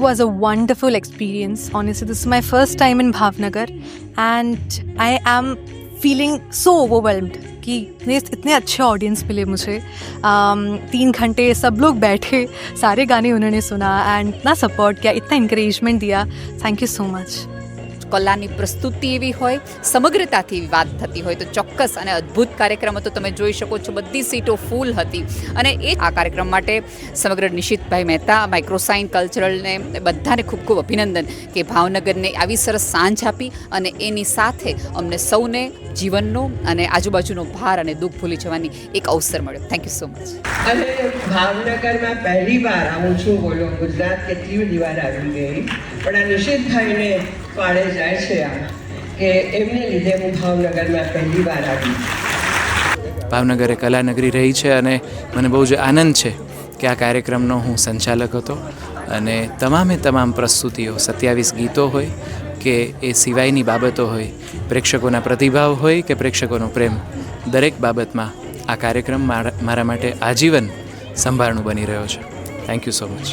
was a wonderful experience. Honestly, this is my first time in Bhavnagar and I am feeling so overwhelmed कि इतने अच्छे audience मिले मुझे. 3 घंटे सब लोग बैठे, सारे गाने उन्होंने सुना एंड इतना सपोर्ट किया, इतना इंकरेजमेंट दिया. Thank you so much. કલાની પ્રસ્તુતિ એવી હોય, સમગ્રતાથી એવી વાત થતી હોય તો ચોક્કસ અને અદ્ભુત કાર્યક્રમ હતો. તમે જોઈ શકો છો બધી સીટો ફૂલ હતી અને એ આ કાર્યક્રમ માટે સમગ્ર નિશિતભાઈ મહેતા, માઇક્રોસાઇન કલ્ચરલને બધાને ખૂબ ખૂબ અભિનંદન કે ભાવનગરને આવી સરસ સાંજ આપી અને એની સાથે અમને સૌને જીવનનો અને આજુબાજુનો ભાર અને દુઃખ ભૂલી જવાની એક અવસર મળ્યો. Thank you so much. અને ભાવનગરમાં પહેલી વાર આવું છું, બોલો ગુજરાત કેટલી બધી વાર આવી ગઈ, પણ આ નિશિતભાઈને પાડે જાય છે આ કે એમને લીધે હું ભાવનગરમાં પહેલી વાર આવી. ભાવનગર એ કલાનગરી રહી છે અને મને બહુ જ આનંદ છે કે આ કાર્યક્રમનો હું સંચાલક હતો અને તમામ પ્રસ્તુતિઓ 27 ગીતો હોય કે એ સિવાયની બાબતો હોય, પ્રેક્ષકોના પ્રતિભાવ હોય કે પ્રેક્ષકોનો પ્રેમ, દરેક બાબતમાં આ કાર્યક્રમ મારા માટે આજીવન સંભાળનું બની રહ્યો છે. Thank you so much.